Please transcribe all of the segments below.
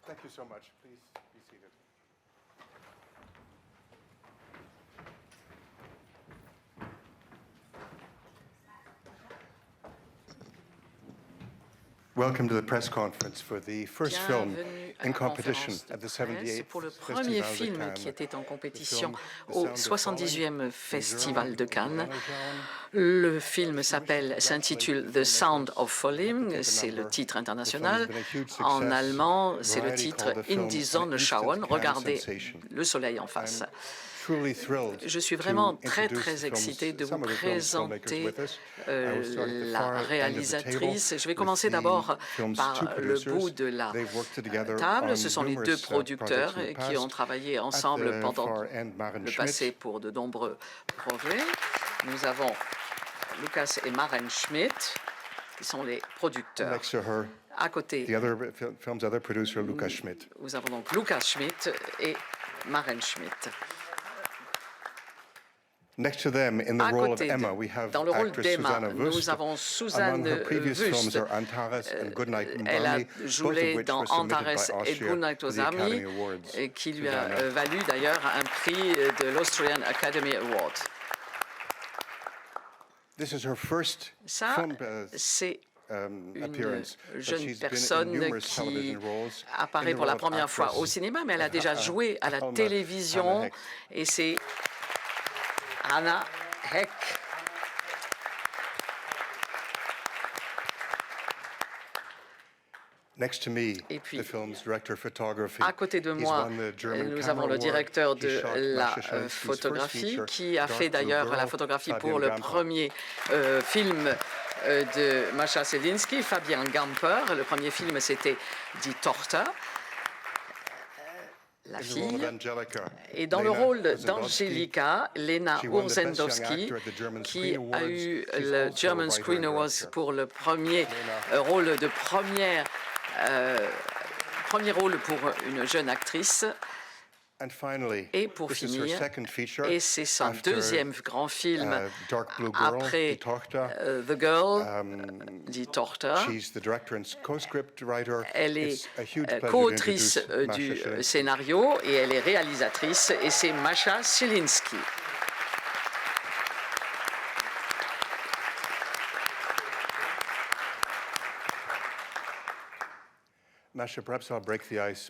Thank you so much. Please be seated. Welcome to the press conference for the first film in competition at the 78th pour le premier film qui était en compétition au 78e Festival de Cannes. Le film s'intitule The Sound of Falling, c'est le titre international. En allemand, c'est le titre In die Sonne schauen, regardez le soleil en face. Je suis vraiment très excitée de vous présenter la réalisatrice. Je vais commencer d'abord par le bout de la table. Ce sont les deux producteurs qui ont travaillé ensemble pendant le passé pour de nombreux projets. Nous avons Lukas et Maren Schmidt, qui sont les producteurs. À côté, nous avons donc Lukas Schmidt et Maren Schmidt. Next to them, in the role of Emma, we have actress Susanne Wust. Among her previous films are Antares and Goodnight Mommy, both of which were submitted by Austria to the Academy Awards. Qui lui a valu d'ailleurs un prix de l'Austrian Academy Award. This is her first film une jeune personne qui apparaît pour la première fois au cinéma, mais elle a déjà joué à la télévision, et c'est Anna Heck. Next to me, et puis, the film's director photography. À côté de moi, nous avons le directeur de la photographie qui a fait d'ailleurs la photographie pour le premier film de Mascha Selinsky, Fabian Gamper. Le premier film, c'était Die Tochter, la fille. Et dans le rôle d'Angelika, Lena Urzendowski, qui a eu le German Screen Awards pour le premier rôle de premier rôle pour une jeune actrice. Et pour finir, et c'est son deuxième grand film après The Girl, Die Tochter. Elle est co-autrice du scénario et elle est réalisatrice, et c'est Mascha Selinsky.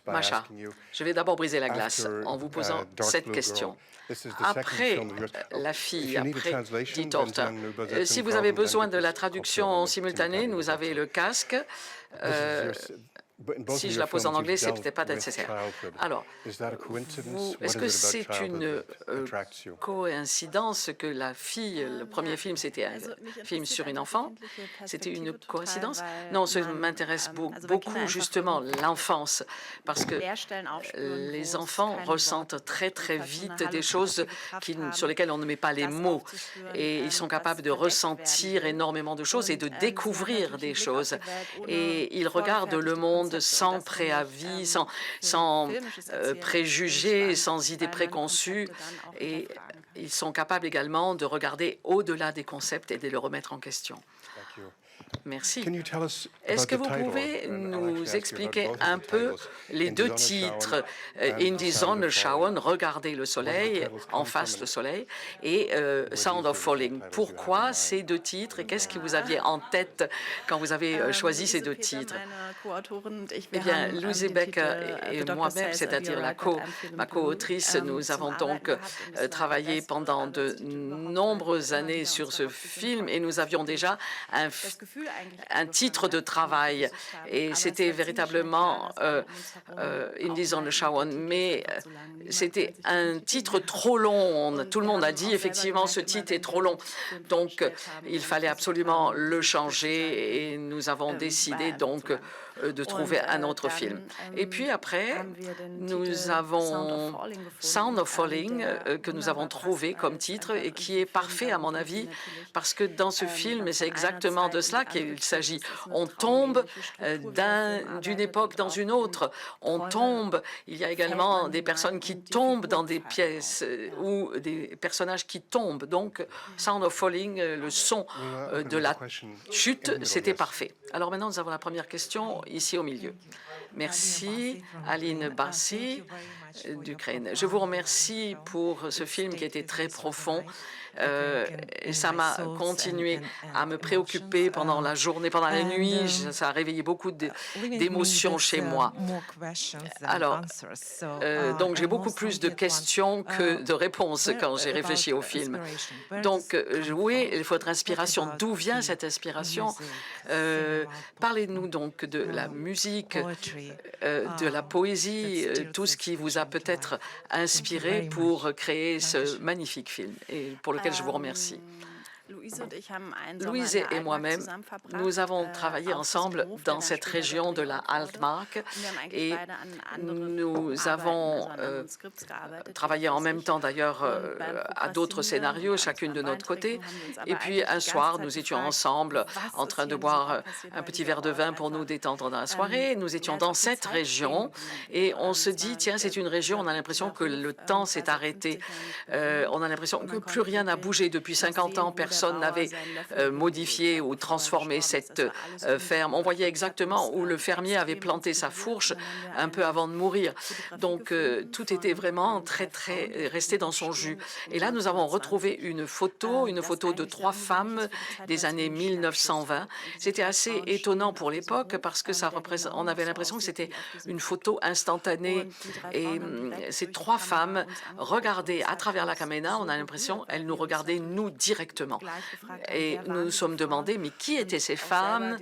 Mascha, je vais d'abord briser la glace en vous posant cette question. Après La fille, après Die Tochter, si vous avez besoin de la traduction simultanée, nous avons le casque. Si je la pose en anglais, c'est peut-être pas nécessaire. Alors, est-ce que c'est une coïncidence que la fille, le premier film, c'était un film sur une enfant? C'était une coïncidence? Non, ça m'intéresse beaucoup, justement, l'enfance, parce que les enfants ressentent très vite des choses sur lesquelles on ne met pas les mots, et ils sont capables de ressentir énormément de choses et de découvrir des choses, et ils regardent le monde sans préavis, sans préjugés, sans idées préconçues, et ils sont capables également de regarder au-delà des concepts et de les remettre en question. Merci. Est-ce que vous pouvez nous expliquer un peu les deux titres, In die Sonne schauen, regarder le soleil, en face le soleil, et Sound of Falling? Pourquoi ces deux titres, et qu'est-ce que vous aviez en tête quand vous avez choisi ces deux titres? Eh bien, Lucy Becker et moi-même, c'est-à-dire ma co-autrice, nous avons donc travaillé pendant de nombreuses années sur ce film, et nous avions déjà un titre de travail, et c'était véritablement In die Sonne schauen, mais c'était un titre trop long. Tout le monde a dit effectivement ce titre est trop long, donc il fallait absolument le changer, et nous avons décidé donc de trouver un autre film. Et puis après, nous avons Sound of Falling que nous avons trouvé comme titre et qui est parfait à mon avis parce que dans ce film, et c'est exactement de cela qu'il s'agit, on tombe d'une époque dans une autre, on tombe, il y a également des personnes qui tombent dans des pièces ou des personnages qui tombent. Donc, Sound of Falling, le son de la chute, c'était parfait. Alors maintenant, nous avons la première question ici au milieu. Merci, Aline Bassi d'Ukraine. Je vous remercie pour ce film qui était très profond. Et ça m'a continué à me préoccuper pendant la journée, pendant la nuit. Ça a réveillé beaucoup d'émotions chez moi. Alors, donc j'ai beaucoup plus de questions que de réponses quand j'ai réfléchi au film. Donc, oui, il faut être inspiration. D'où vient cette inspiration? Parlez-nous donc de la musique, de la poésie, tout ce qui vous a peut-être inspiré pour créer ce magnifique film et pour lequel je vous remercie. Louise et moi-même, nous avons travaillé ensemble dans cette région de la Altmark et nous avons travaillé en même temps d'ailleurs à d'autres scénarios, chacune de notre côté. Et puis un soir, nous étions ensemble en train de boire un petit verre de vin pour nous détendre dans la soirée. Nous étions dans cette région et on se dit, tiens, c'est une région, on a l'impression que le temps s'est arrêté. On a l'impression que plus rien n'a bougé depuis 50 ans, personne n'avait modifié ou transformé cette ferme. On voyait exactement où le fermier avait planté sa fourche un peu avant de mourir. Donc, tout était vraiment très resté dans son jus. Et là, nous avons retrouvé une photo de 3 femmes des années 1920. C'était assez étonnant pour l'époque parce que on avait l'impression que c'était une photo instantanée. Et ces 3 femmes regardaient à travers la caméra, on a l'impression qu'elles nous regardaient, nous, directement. Et nous nous sommes demandé, mais qui étaient ces femmes?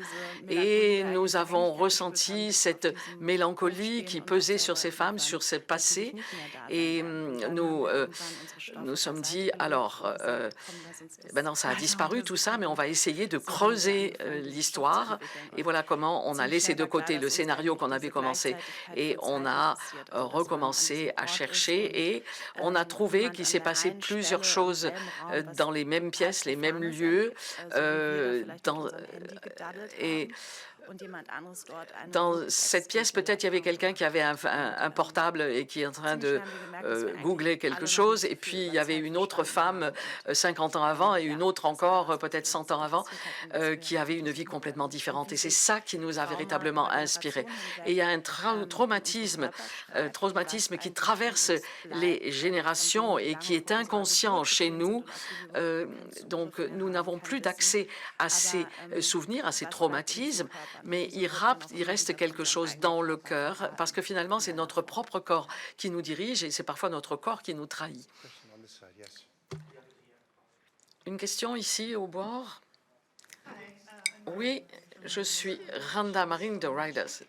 Et nous avons ressenti cette mélancolie qui pesait sur ces femmes, sur ce passé. Et nous nous sommes dit, alors, maintenant ça a disparu tout ça, mais on va essayer de creuser l'histoire. Et voilà comment on a laissé de côté le scénario qu'on avait commencé et on a recommencé à chercher et on a trouvé qu'il s'est passé plusieurs choses dans les mêmes pièces, les mêmes lieux. Et dans cette pièce, peut-être il y avait quelqu'un qui avait un portable et qui est en train de googler quelque chose. Et puis, il y avait une autre femme 50 ans avant et une autre encore peut-être 100 ans avant qui avait une vie complètement différente. Et c'est ça qui nous a véritablement inspirés. Et il y a un traumatisme qui traverse les générations et qui est inconscient chez nous. Donc, nous n'avons plus d'accès à ces souvenirs, à ces traumatismes. Mais il reste quelque chose dans le cœur, parce que finalement, c'est notre propre corps qui nous dirige et c'est parfois notre corps qui nous trahit. Une question ici au bord? Oui, je suis Randa Marine de Riders.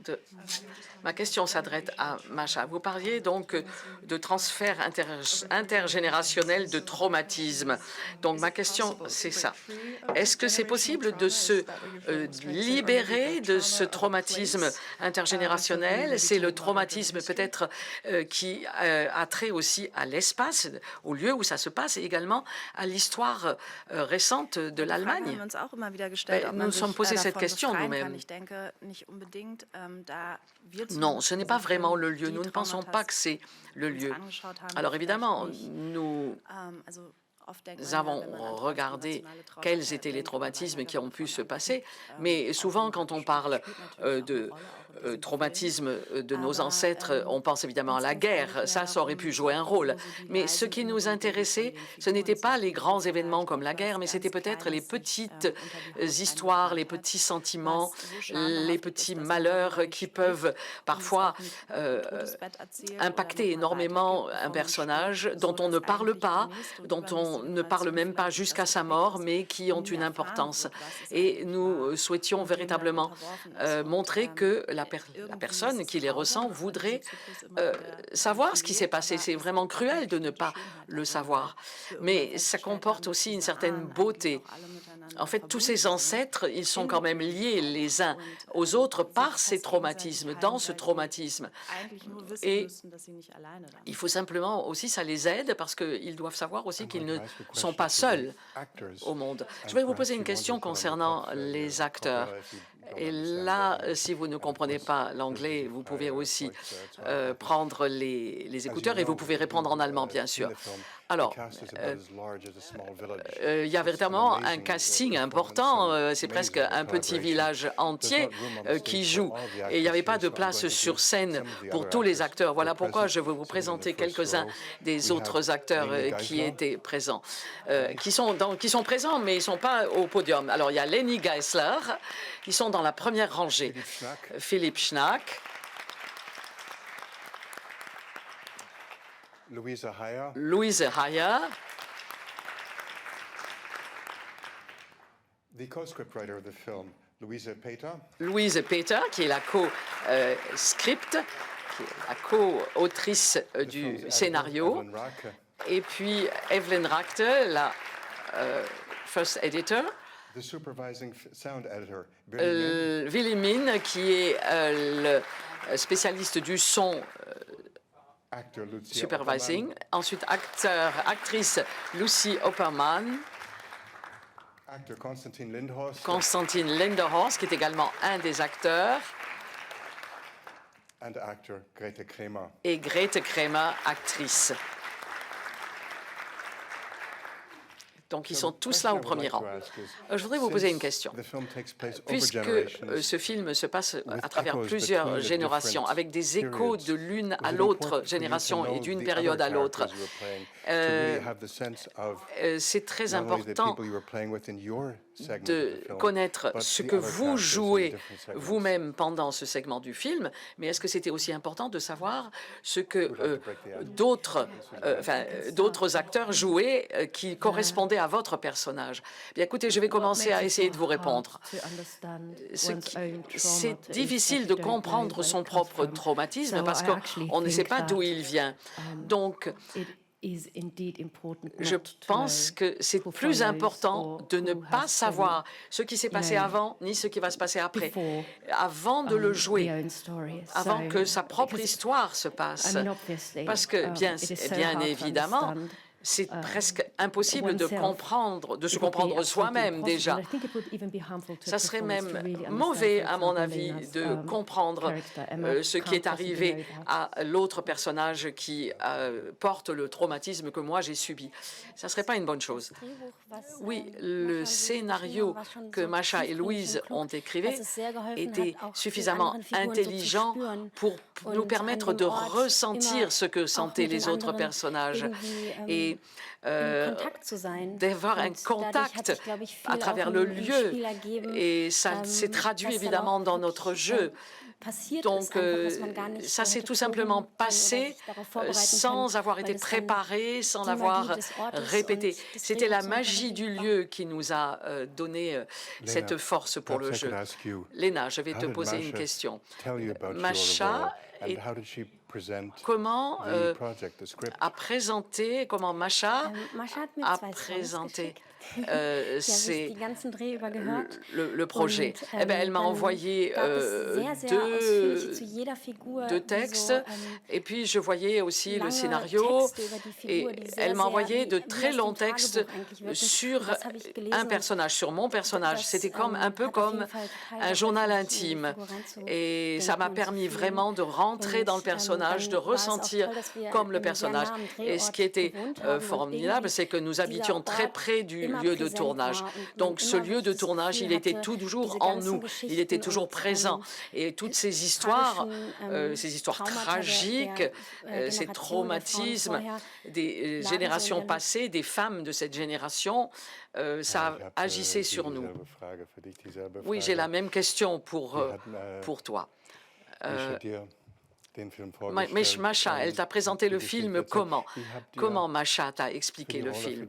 Ma question s'adresse à Masha. Vous parliez donc de transfert intergénérationnel de traumatisme. Donc ma question, c'est ça. Est-ce que c'est possible de se libérer de ce traumatisme intergénérationnel? C'est le traumatisme peut-être qui a trait aussi à l'espace, au lieu où ça se passe, et également à l'histoire récente de l'Allemagne. Nous nous sommes posé cette question nous-mêmes. Non, ce n'est pas vraiment le lieu. Nous ne pensons pas que c'est le lieu. Alors évidemment, nous avons regardé quels étaient les traumatismes qui ont pu se passer, mais souvent quand on parle de traumatisme de nos ancêtres, on pense évidemment à la guerre, ça aurait pu jouer un rôle. Mais ce qui nous intéressait, ce n'était pas les grands événements comme la guerre, mais c'était peut-être les petites histoires, les petits sentiments, les petits malheurs qui peuvent parfois impacter énormément un personnage dont on ne parle pas, dont on on ne parle même pas jusqu'à sa mort, mais qui ont une importance. Et nous souhaitions véritablement montrer que la personne qui les ressent voudrait savoir ce qui s'est passé. C'est vraiment cruel de ne pas le savoir, mais ça comporte aussi une certaine beauté. En fait, tous ces ancêtres, ils sont quand même liés les uns aux autres par ces traumatismes, dans ce traumatisme. Et il faut simplement aussi, ça les aide parce qu'ils doivent savoir aussi qu'ils ne sont pas seuls au monde. Je vais vous poser une question concernant les acteurs. Et là, si vous ne comprenez pas l'anglais, vous pouvez aussi prendre les écouteurs et vous pouvez répondre en allemand, bien sûr. Alors, il y a véritablement un casting important. C'est presque un petit village entier qui joue. Et il n'y avait pas de place sur scène pour tous les acteurs. Voilà pourquoi je veux vous présenter quelques-uns des autres acteurs qui étaient présents, qui sont présents, mais ils ne sont pas au podium. Alors, il y a Leni Geisler, qui sont dans la première rangée. Philippe Schnack. Louise Heyer. Louise Heyer. The co-scriptwriter of the film, Louise Peter. Louise Peter, qui est la co-script, qui est la co-autrice du scénario. Et puis Evelyn Rachte, la first editor. The supervising sound editor, Willy Min, qui est le spécialiste du son supervising. Ensuite, actrice Lucy Opperman. Acteur Konstantin Linderhorst, qui est également un des acteurs. Et Grete Kremer, actrice. Donc, ils sont tous là au premier rang. Je voudrais vous poser une question. Puisque ce film se passe à travers plusieurs générations, avec des échos de l'une à l'autre génération et d'une période à l'autre, c'est très important de connaître ce que vous jouez vous-même pendant ce segment du film, mais est-ce que c'était aussi important de savoir ce que d'autres acteurs jouaient qui correspondaient à votre personnage? Bien, écoutez, je vais commencer à essayer de vous répondre. C'est difficile de comprendre son propre traumatisme parce qu'on ne sait pas d'où il vient. Donc, je pense que c'est plus important de ne pas savoir ce qui s'est passé avant ni ce qui va se passer après, avant de le jouer, avant que sa propre histoire se passe. Parce que, bien évidemment, c'est presque impossible de se comprendre soi-même déjà. Ça serait même mauvais, à mon avis, de comprendre ce qui est arrivé à l'autre personnage qui porte le traumatisme que moi j'ai subi. Ça ne serait pas une bonne chose. Oui, le scénario que Masha et Louise ont écrit était suffisamment intelligent pour nous permettre de ressentir ce que sentaient les autres personnages et d'avoir un contact à travers le lieu. Et ça s'est traduit évidemment dans notre jeu. Donc, ça s'est tout simplement passé sans avoir été préparé, sans l'avoir répété. C'était la magie du lieu qui nous a donné cette force pour le jeu. Léna, je vais te poser une question. Masha, comment Masha a présenté le projet? Elle m'a envoyé deux textes et puis je voyais aussi le scénario et elle m'a envoyé de très longs textes sur un personnage, sur mon personnage. C'était un peu comme un journal intime et ça m'a permis vraiment de rentrer dans le personnage, de ressentir comme le personnage. Et ce qui était formidable, c'est que nous habitions très près du lieu de tournage. Donc ce lieu de tournage, il était toujours en nous, il était toujours présent. Et toutes ces histoires tragiques, ces traumatismes des générations passées, des femmes de cette génération, ça agissait sur nous. Oui, j'ai la même question pour toi. Masha, elle t'a présenté le film comment? Comment Masha t'a expliqué le film?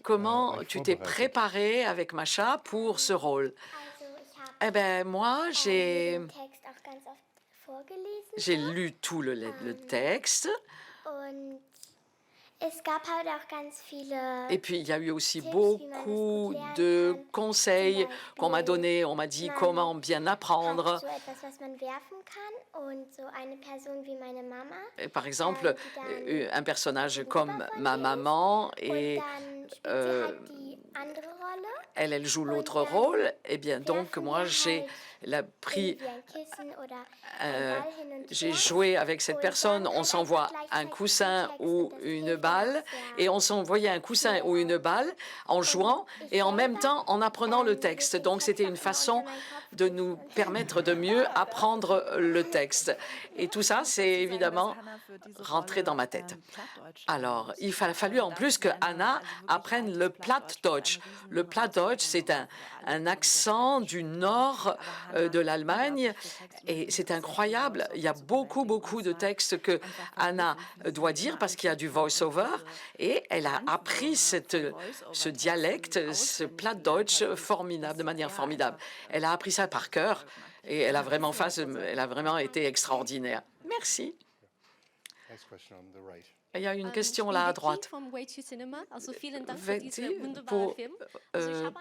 Comment tu t'es préparée avec Masha pour ce rôle? Eh bien, moi, j'ai lu tout le texte. Et puis, il y a eu aussi beaucoup de conseils qu'on m'a donnés. On m'a dit comment bien apprendre. Et par exemple, un personnage comme ma maman, et elle joue l'autre rôle. Eh bien, donc, moi, j'ai joué avec cette personne, on s'envoie un coussin ou une balle, et on s'envoyait un coussin ou une balle en jouant et en même temps en apprenant le texte. Donc, c'était une façon de nous permettre de mieux apprendre le texte. Et tout ça, c'est évidemment rentré dans ma tête. Alors, il a fallu en plus que Anna apprenne le Plattdeutsch. Le Plattdeutsch, c'est un accent du nord de l'Allemagne, et c'est incroyable. Il y a beaucoup de textes que Anna doit dire parce qu'il y a du voice-over, et elle a appris ce dialecte, ce Plattdeutsch formidable, de manière formidable. Elle a appris ça par cœur et elle a vraiment été extraordinaire. Merci. Il y a une question là à droite.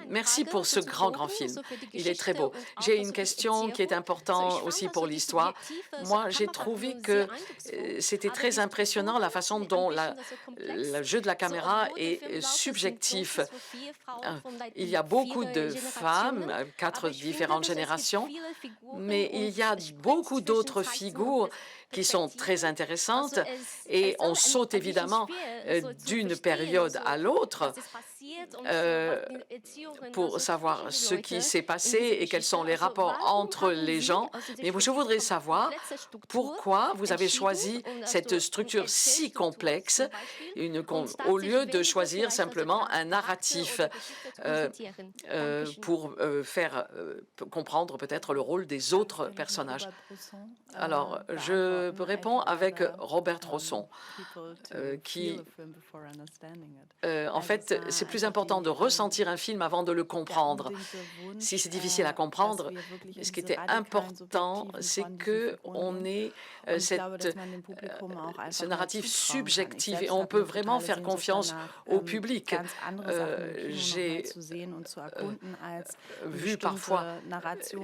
Merci pour ce grand film. Il est très beau. J'ai une question qui est importante aussi pour l'histoire. Moi, j'ai trouvé que c'était très impressionnant la façon dont le jeu de la caméra est subjectif. Il y a beaucoup de femmes, 4 différentes générations, mais il y a beaucoup d'autres figures qui sont très intéressantes, et on saute évidemment d'une période à l'autre pour savoir ce qui s'est passé et quels sont les rapports entre les gens. Mais je voudrais savoir pourquoi vous avez choisi cette structure si complexe au lieu de choisir simplement un narratif pour faire comprendre peut-être le rôle des autres personnages. Alors, je réponds avec Robert Rosson, qui, en fait, c'est plus important de ressentir un film avant de le comprendre. Si c'est difficile à comprendre, ce qui était important, c'est qu'on ait ce narratif subjectif, et on peut vraiment faire confiance au public. J'ai vu parfois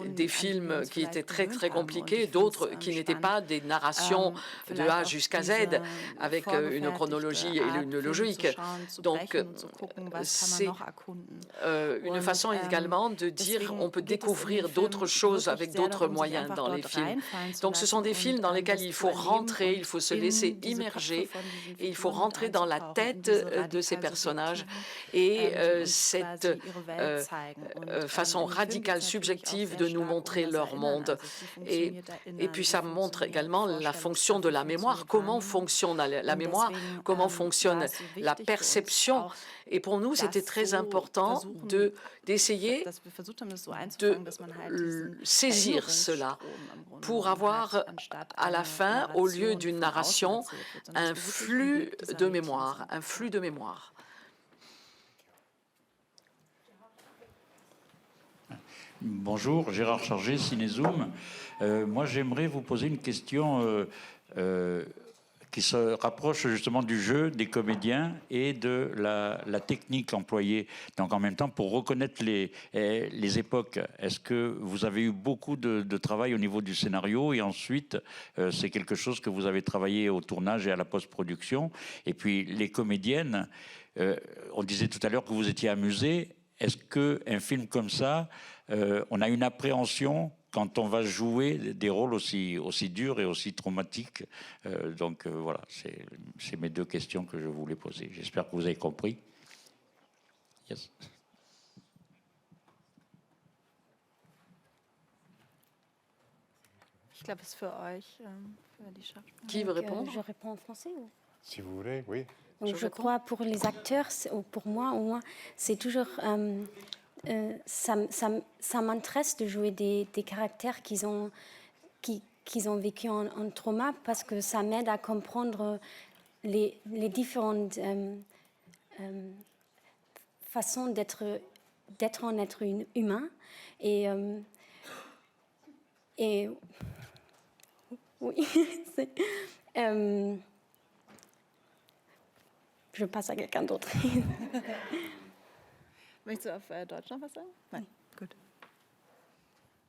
des films qui étaient très compliqués, d'autres qui n'étaient pas des narrations de A jusqu'à Z, avec une chronologie et une logique. Donc, c'est une façon également de dire on peut découvrir d'autres choses avec d'autres moyens dans les films. Donc, ce sont des films dans lesquels il faut rentrer, il faut se laisser immerger, et il faut rentrer dans la tête de ces personnages. Et cette façon radicale, subjective de nous montrer leur monde. Et puis, ça montre également la fonction de la mémoire, comment fonctionne la mémoire, comment fonctionne la perception. Et pour nous, c'était très important d'essayer de saisir cela pour avoir à la fin, au lieu d'une narration, un flux de mémoire, Bonjour, Gérard Chargé, Cinézoom. Moi, j'aimerais vous poser une question qui se rapproche justement du jeu des comédiens et de la technique employée. Donc, en même temps, pour reconnaître les époques, est-ce que vous avez eu beaucoup de travail au niveau du scénario, et ensuite, c'est quelque chose que vous avez travaillé au tournage et à la post-production? Et puis, les comédiennes, on disait tout à l'heure que vous étiez amusées. Est-ce qu'un film comme ça, on a une appréhension quand on va jouer des rôles aussi durs et aussi traumatiques? Donc voilà, c'est mes 2 questions que je voulais poser. J'espère que vous avez compris. Yes. Qui veut répondre? Je réponds en français ou... Si vous voulez, oui. Donc, je crois pour les acteurs, ou pour moi au moins, c'est toujours... ça m'intéresse de jouer des caractères qui qu'ils ont vécu en trauma, parce que ça m'aide à comprendre les différentes façons d'être un être humain. Et oui, je passe à quelqu'un d'autre. Möchtest du auf Deutsch noch was sagen? Nein, gut.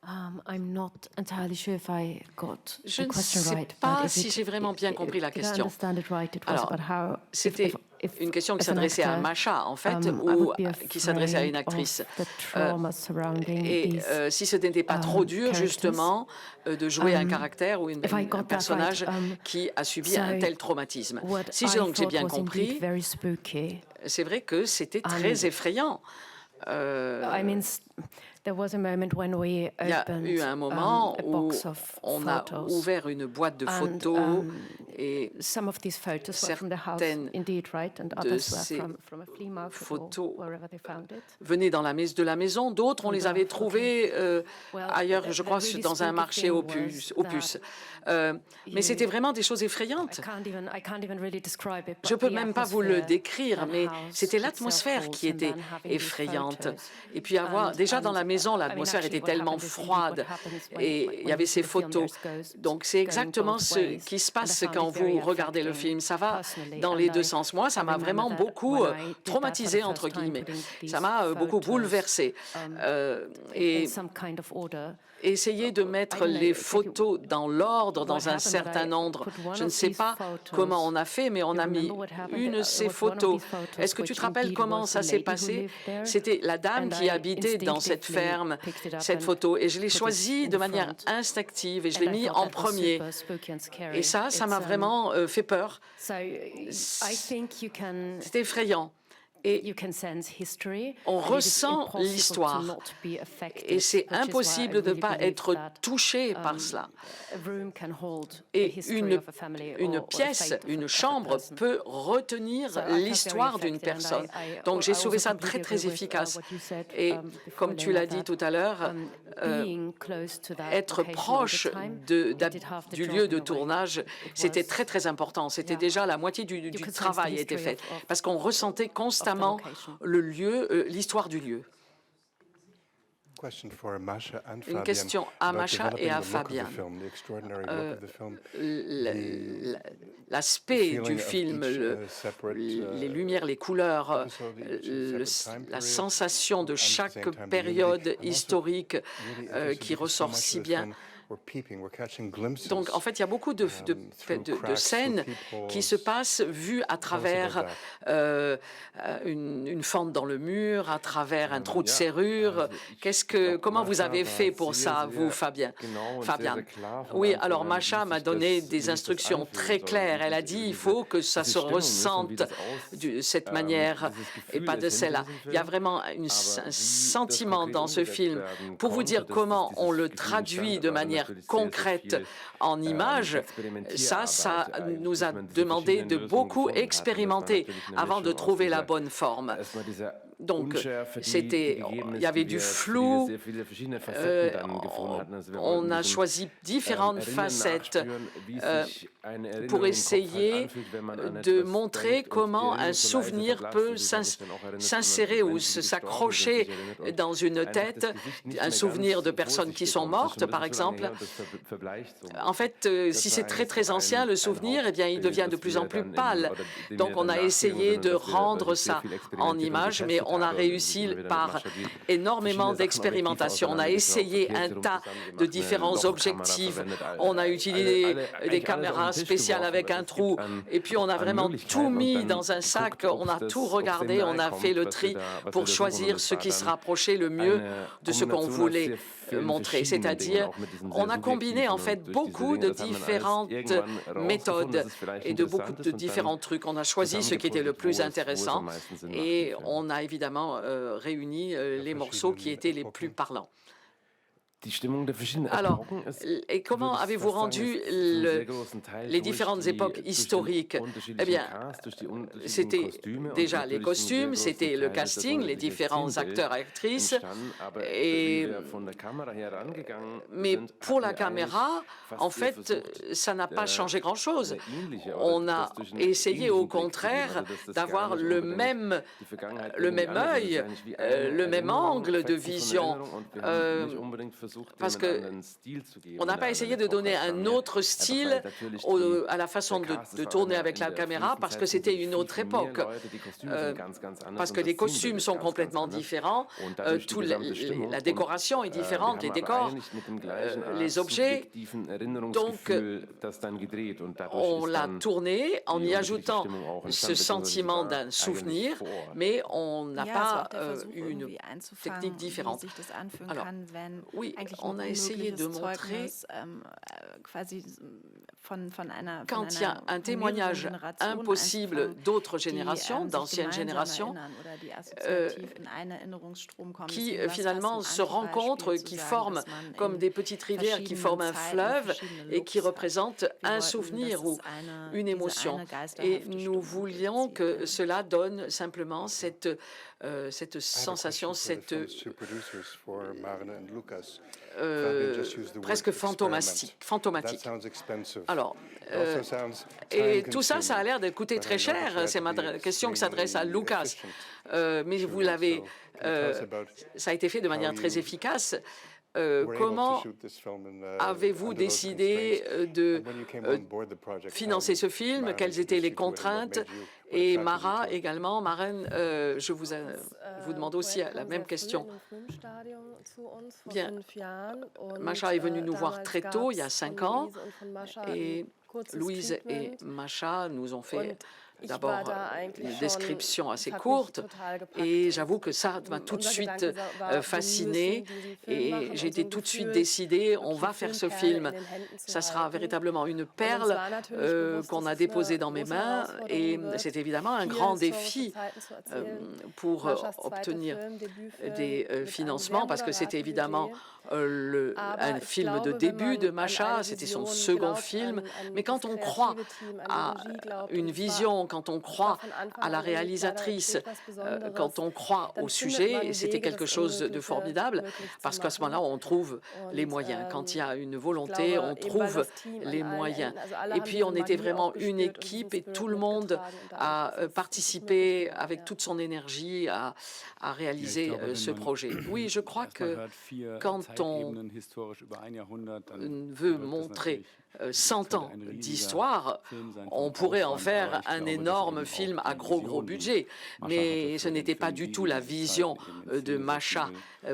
I'm not entirely sure if I got Je the ne question sais right, pas but si j'ai vraiment bien compris la question. Alors, Alors, c'était une question qui s'adressait à Masha, en fait, ou qui s'adressait à une actrice. Et si ce n'était pas trop dur, justement, de jouer un caractère ou un personnage qui a subi un tel traumatisme. Si j'ai bien compris, c'est vrai que c'était très effrayant. Il y a eu un moment où on a ouvert une boîte de photos et certaines de ces photos venaient de la maison, d'autres on les avait trouvées ailleurs, je crois, dans un marché aux puces. Mais c'était vraiment des choses effrayantes. Je ne peux même pas vous le décrire, mais c'était l'atmosphère qui était effrayante. Et puis déjà dans la maison, l'atmosphère était tellement froide et il y avait ces photos. Donc c'est exactement ce qui se passe quand vous regardez le film. Ça va dans les deux sens. Moi, ça m'a vraiment beaucoup traumatisé, entre guillemets. Ça m'a beaucoup bouleversé. Et essayer de mettre les photos dans l'ordre, dans un certain ordre. Je ne sais pas comment on a fait, mais on a mis une de ces photos. Est-ce que tu te rappelles comment ça s'est passé? C'était la dame qui habitait dans cette ferme, cette photo. Et je l'ai choisie de manière instinctive et je l'ai mis en premier. Et ça m'a vraiment fait peur. C'était effrayant. Et on ressent l'histoire. Et c'est impossible de ne pas être touché par cela. Et une pièce, une chambre peut retenir l'histoire d'une personne. Donc j'ai trouvé ça très, très efficace. Et comme tu l'as dit tout à l'heure, être proche du lieu de tournage, c'était très, très important. C'était déjà la moitié du travail a été fait. Parce qu'on ressentait constamment le lieu, l'histoire du lieu. Une question à Masha et à Fabien. L'aspect du film, les lumières, les couleurs, la sensation de chaque période historique qui ressort si bien. Donc, en fait, il y a beaucoup de scènes qui se passent vues à travers une fente dans le mur, à travers un trou de serrure. Comment vous avez fait pour ça, vous, Fabien? Oui, alors Masha m'a donné des instructions très claires. Elle a dit il faut que ça se ressente de cette manière et pas de celle-là. Il y a vraiment un sentiment dans ce film. Pour vous dire comment on le traduit de manière concrète en images, ça nous a demandé de beaucoup expérimenter avant de trouver la bonne forme. Donc, il y avait du flou, on a choisi différentes facettes pour essayer de montrer comment un souvenir peut s'insérer ou s'accrocher dans une tête, un souvenir de personnes qui sont mortes, par exemple. En fait, si c'est très, très ancien, le souvenir, eh bien, il devient de plus en plus pâle. Donc, on a essayé de rendre ça en images, mais on a réussi par énormément d'expérimentation. On a essayé un tas de différents objectifs. On a utilisé des caméras spéciales avec un trou. Et puis, on a vraiment tout mis dans un sac. On a tout regardé. On a fait le tri pour choisir ce qui se rapprochait le mieux de ce qu'on voulait montrer. C'est-à-dire, on a combiné en fait beaucoup de différentes méthodes et de beaucoup de différents trucs. On a choisi ce qui était le plus intéressant et on a évidemment réuni les morceaux qui étaient les plus parlants. Alors, et comment avez-vous rendu les différentes époques historiques? Eh bien, c'était déjà les costumes, c'était le casting, les différents acteurs, actrices. Mais pour la caméra, en fait, ça n'a pas changé grand-chose. On a essayé, au contraire, d'avoir le même œil, le même angle de vision. Parce qu'on n'a pas essayé de donner un autre style à la façon de tourner avec la caméra, parce que c'était une autre époque. Parce que les costumes sont complètement différents, la décoration est différente, les décors, les objets. Donc, on l'a tourné en y ajoutant ce sentiment d'un souvenir, mais on n'a pas une technique différente. Alors, oui, on a essayé de montrer quand il y a un témoignage impossible d'autres générations, d'anciennes générations, qui finalement se rencontrent, qui forment comme des petites rivières, qui forment un fleuve et qui représentent un souvenir ou une émotion. Et nous voulions que cela donne simplement cette sensation, presque fantomatique. Alors, et tout ça, ça a l'air de coûter très cher. C'est ma question qui s'adresse à Lucas. Mais vous l'avez, ça a été fait de manière très efficace. Comment avez-vous décidé de financer ce film? Quelles étaient les contraintes? Et Mara également, Maren, je vous demande aussi la même question. Bien, Masha est venue nous voir très tôt, il y a 5 ans, et Louise et Masha nous ont fait d'abord une description assez courte, et j'avoue que ça m'a tout de suite fascinée, et j'ai été tout de suite décidée, on va faire ce film. Ça sera véritablement une perle qu'on a déposée dans mes mains, et c'est évidemment un grand défi pour obtenir des financements, parce que c'était évidemment un film de début de Masha, c'était son second film, mais quand on croit à une vision, quand on croit à la réalisatrice, quand on croit au sujet, c'était quelque chose de formidable, parce qu'à ce moment-là, on trouve les moyens. Quand il y a une volonté, on trouve les moyens. Et puis, on était vraiment une équipe et tout le monde a participé avec toute son énergie à réaliser ce projet. Oui, je crois que quand on veut montrer 100 ans d'histoire, on pourrait en faire un énorme film à gros budget. Mais ce n'était pas du tout la vision de Masha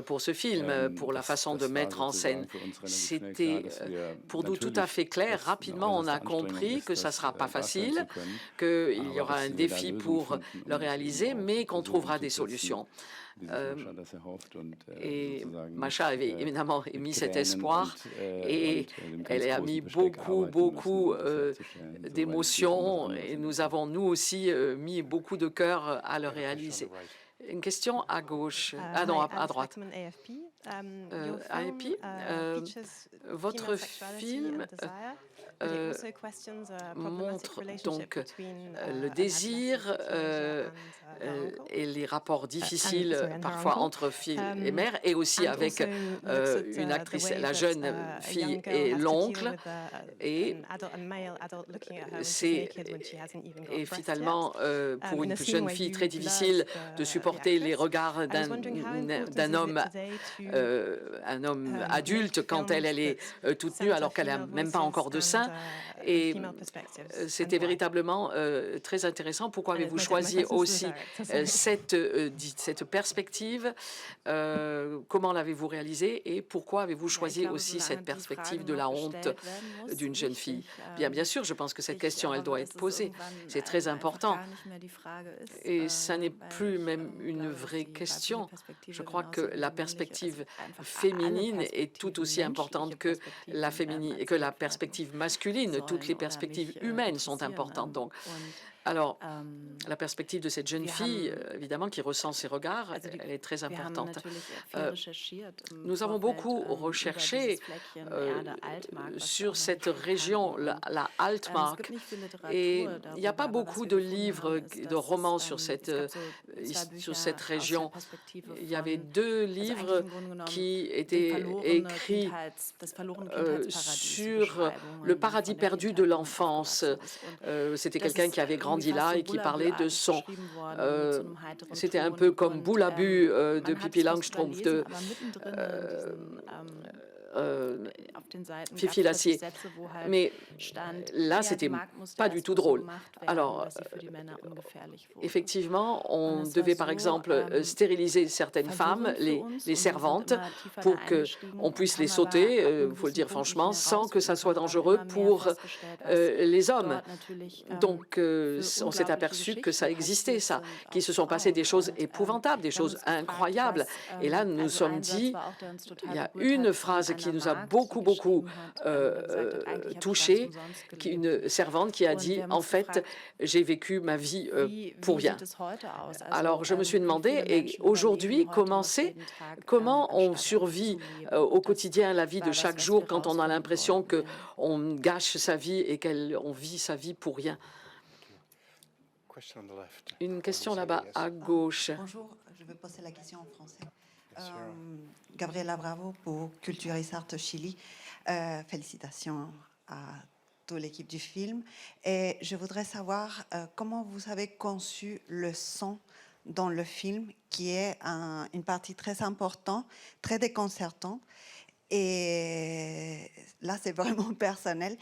pour ce film, pour la façon de mettre en scène. C'était pour nous tout à fait clair. Rapidement, on a compris que ça ne sera pas facile, qu'il y aura un défi pour le réaliser, mais qu'on trouvera des solutions. Et Masha avait évidemment émis cet espoir et elle a mis beaucoup d'émotions et nous avons nous aussi mis beaucoup de cœur à le réaliser. Une question à gauche, non, à droite. AFP, votre film montre donc le désir et les rapports difficiles parfois entre fille et mère, et aussi avec une actrice, la jeune fille et l'oncle, et c'est finalement pour une jeune fille très difficile de supporter les regards d'un homme adulte quand elle est toute nue alors qu'elle n'a même pas encore de sein. Et c'était véritablement très intéressant. Pourquoi avez-vous choisi aussi cette perspective? Comment l'avez-vous réalisée? Et pourquoi avez-vous choisi aussi cette perspective de la honte d'une jeune fille? Bien sûr, je pense que cette question, elle doit être posée. C'est très important. Et ça n'est plus même une vraie question. Je crois que la perspective féminine est tout aussi importante que la perspective masculine. Toutes les perspectives humaines sont importantes. Donc, Alors, la perspective de cette jeune fille, évidemment, qui ressent ses regards, elle est très importante. Nous avons beaucoup recherché sur cette région, la Altmark, et il n'y a pas beaucoup de livres, de romans sur cette région. Il y avait 2 livres qui étaient écrits sur le paradis perdu de l'enfance. C'était quelqu'un qui avait grandi là et qui parlait de son... C'était un peu comme Boulabue de Pippi Langstrumpf, de Fifi l'Acier. Mais là, c'était pas du tout drôle. Alors, effectivement, on devait par exemple stériliser certaines femmes, les servantes, pour qu'on puisse les sauter, il faut le dire franchement, sans que ça soit dangereux pour les hommes. Donc, on s'est aperçu que ça existait, ça, qu'il se sont passées des choses épouvantables, des choses incroyables. Et là, nous nous sommes dit, il y a une phrase qui nous a beaucoup touchés, une servante qui a dit, en fait, j'ai vécu ma vie pour rien. Alors, je me suis demandé, et aujourd'hui, comment on survit au quotidien la vie de chaque jour quand on a l'impression qu'on gâche sa vie et qu'on vit sa vie pour rien. Une question là-bas à gauche. Bonjour, je vais poser la question en français. Gabriela Bravo pour Culture et Arts Chili. Félicitations à toute l'équipe du film. Et je voudrais savoir comment vous avez conçu le son dans le film, qui est une partie très importante, très déconcertante. Et là, c'est vraiment personnel.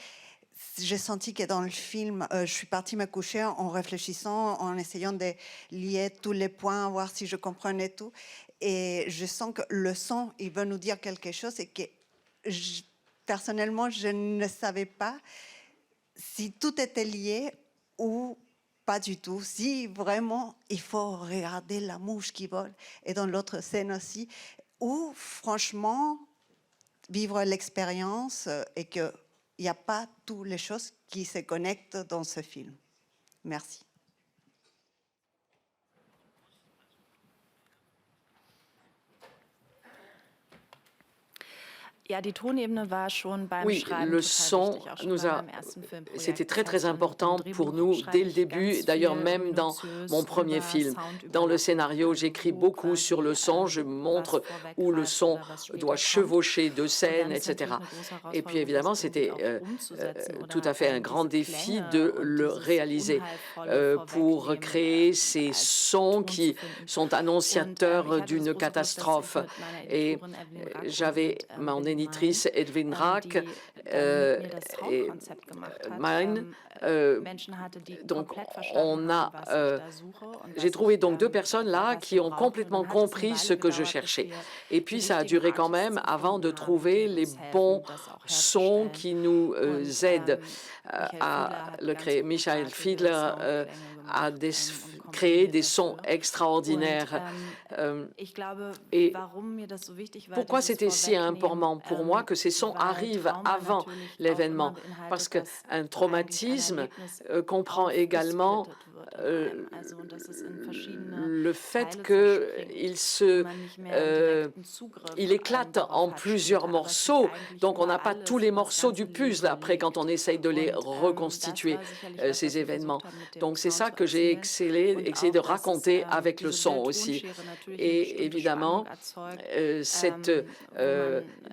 J'ai senti que dans le film, je suis partie me coucher en réfléchissant, en essayant de lier tous les points, voir si je comprenais tout. Et je sens que le son, il veut nous dire quelque chose et que personnellement, je ne savais pas si tout était lié ou pas du tout. Si vraiment, il faut regarder la mouche qui vole. Et dans l'autre scène aussi, ou franchement, vivre l'expérience et qu'il n'y a pas toutes les choses qui se connectent dans ce film. Merci. Oui, le son c'était très important pour nous dès le début, d'ailleurs même dans mon premier film. Dans le scénario, j'écris beaucoup sur le son, je montre où le son doit chevaucher de scènes, etc. Et puis évidemment, c'était tout à fait un grand défi de le réaliser pour créer ces sons qui sont annonciateurs d'une catastrophe. Et j'avais mon éditrice Edwin Rack et mine. Donc, j'ai trouvé donc 2 personnes là qui ont complètement compris ce que je cherchais. Et puis, ça a duré quand même avant de trouver les bons sons qui nous aident à le créer. Michael Fiedler a créé des sons extraordinaires. Et pourquoi c'était si important pour moi que ces sons arrivent avant l'événement? Parce qu'un traumatisme comprend également le fait qu'il éclate en plusieurs morceaux. Donc, on n'a pas tous les morceaux du puzzle après quand on essaye de les reconstituer, ces événements. Donc, c'est ça que j'ai essayé de raconter avec le son aussi. Et évidemment, cette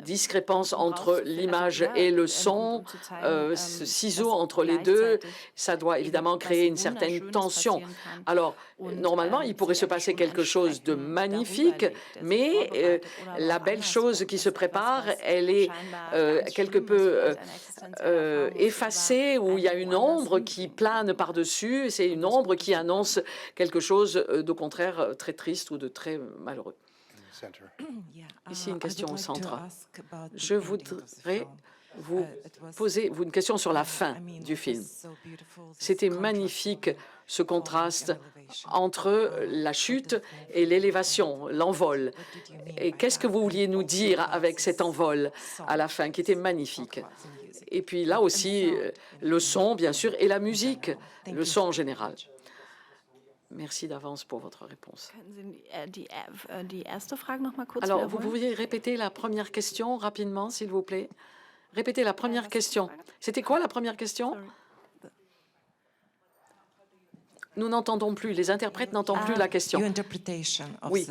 discrépance entre l'image et le son, ce ciseau entre les deux, ça doit évidemment créer une certaine tension. Alors, normalement, il pourrait se passer quelque chose de magnifique, mais la belle chose qui se prépare, elle est quelque peu effacée, où il y a une ombre qui plane par-dessus. C'est une ombre qui annonce quelque chose de contraire très triste ou de très malheureux. Ici, une question au centre. Je voudrais vous posez une question sur la fin du film. C'était magnifique, ce contraste entre la chute et l'élévation, l'envol. Et qu'est-ce que vous vouliez nous dire avec cet envol à la fin, qui était magnifique? Et puis là aussi, le son, bien sûr, et la musique, le son en général. Merci d'avance pour votre réponse. Alors, vous pouviez répéter la première question rapidement, s'il vous plaît? Répétez la première question. C'était quoi la première question? Nous n'entendons plus, les interprètes n'entendent plus la question. Oui.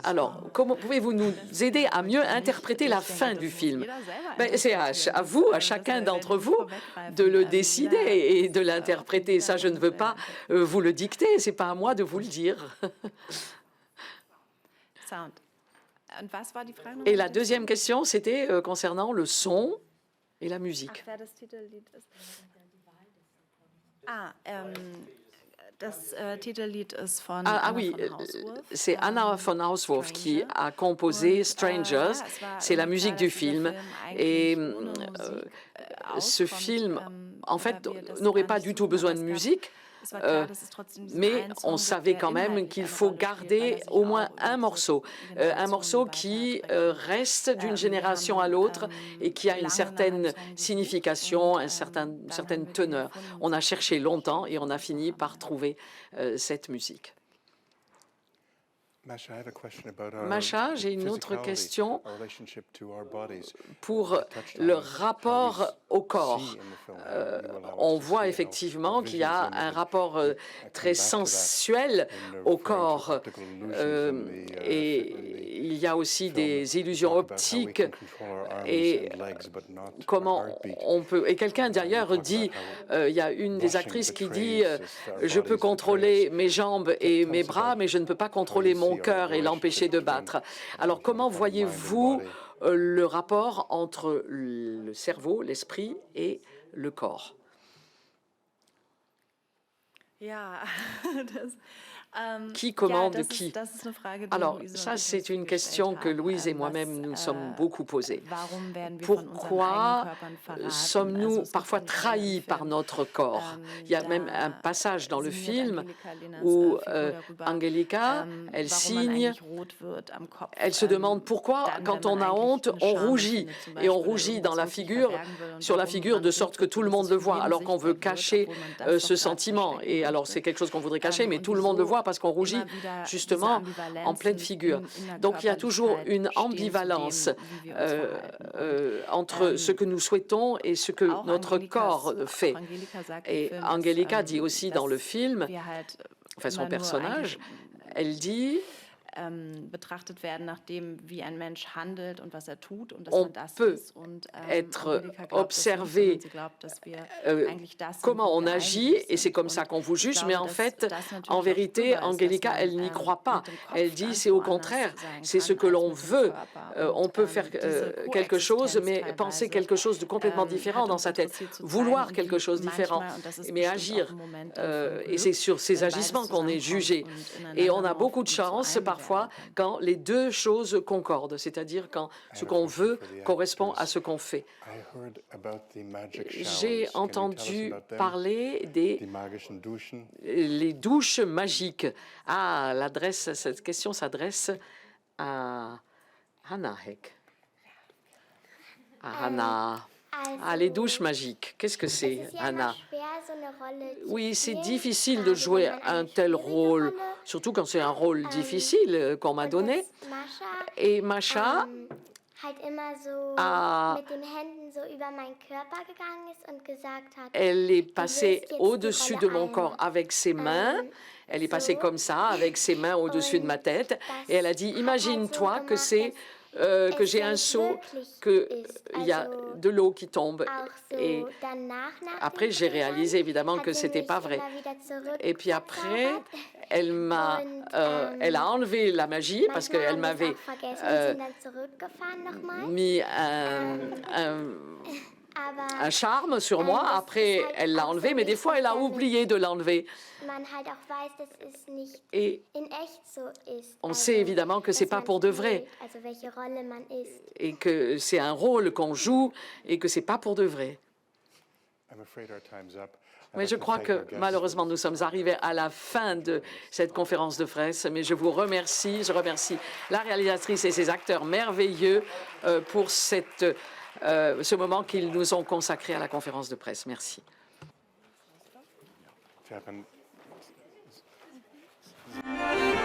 Alors, comment pouvez-vous nous aider à mieux interpréter la fin du film? C'est à vous, à chacun d'entre vous, de le décider et de l'interpréter. Ça, je ne veux pas vous le dicter, ce n'est pas à moi de vous le dire. Et la deuxième question, c'était concernant le son et la musique. Oui, c'est Anna von Hauswurf qui a composé Strangers. C'est la musique du film. Et ce film, en fait, n'aurait pas du tout besoin de musique. Mais on savait quand même qu'il faut garder au moins un morceau qui reste d'une génération à l'autre et qui a une certaine signification, une certaine teneur. On a cherché longtemps et on a fini par trouver cette musique. Masha, j'ai une autre question pour le rapport au corps. On voit effectivement qu'il y a un rapport très sensuel au corps et il y a aussi des illusions optiques et comment on peut... Et quelqu'un d'ailleurs dit, il y a une des actrices qui dit « Je peux contrôler mes jambes et mes bras, mais je ne peux pas contrôler mon cœur et l'empêcher de battre. » Alors, comment voyez-vous le rapport entre le cerveau, l'esprit et le corps? Qui commande qui? Alors, ça, c'est une question que Louise et moi-même nous sommes beaucoup posées. Pourquoi sommes-nous parfois trahis par notre corps? Il y a même un passage dans le film où Angelika, elle signe, elle se demande pourquoi, quand on a honte, on rougit. Et on rougit dans la figure, sur la figure, de sorte que tout le monde le voit, alors qu'on veut cacher ce sentiment. Et alors, c'est quelque chose qu'on voudrait cacher, mais tout le monde le voit parce qu'on rougit justement en pleine figure. Donc il y a toujours une ambivalence entre ce que nous souhaitons et ce que notre corps fait. Et Angelika dit aussi dans le film, enfin son personnage, elle dit... On peut être observé comment on agit, et c'est comme ça qu'on vous juge, mais en fait, en vérité, Angelika, elle n'y croit pas. Elle dit, c'est au contraire, c'est ce que l'on veut. On peut faire quelque chose, mais penser quelque chose de complètement différent dans sa tête, vouloir quelque chose de différent, mais agir. Et c'est sur ces agissements qu'on est jugé. Et on a beaucoup de chance, parfois, quand les deux choses concordent, c'est-à-dire quand ce qu'on veut correspond à ce qu'on fait. J'ai entendu parler les douches magiques. Cette question s'adresse à Hannah Heck. À Hannah. Les douches magiques, qu'est-ce que c'est, Anna? Oui, c'est difficile de jouer un tel rôle, surtout quand c'est un rôle difficile qu'on m'a donné. Et Masha elle est passée au-dessus de mon corps avec ses mains. Elle est passée comme ça, avec ses mains au-dessus de ma tête. Et elle a dit, imagine-toi que c'est... que j'ai un seau, qu'il y a de l'eau qui tombe. Et après, j'ai réalisé évidemment que ce n'était pas vrai. Et puis après, elle a enlevé la magie parce qu'elle m'avait mis un charme sur moi. Après, elle l'a enlevé, mais des fois, elle a oublié de l'enlever. Et on sait évidemment que ce n'est pas pour de vrai et que c'est un rôle qu'on joue et que ce n'est pas pour de vrai. Mais je crois que malheureusement, nous sommes arrivés à la fin de cette conférence de presse. Mais je vous remercie. Je remercie la réalisatrice et ses acteurs merveilleux pour ce moment qu'ils nous ont consacré à la conférence de presse. Merci. Merci.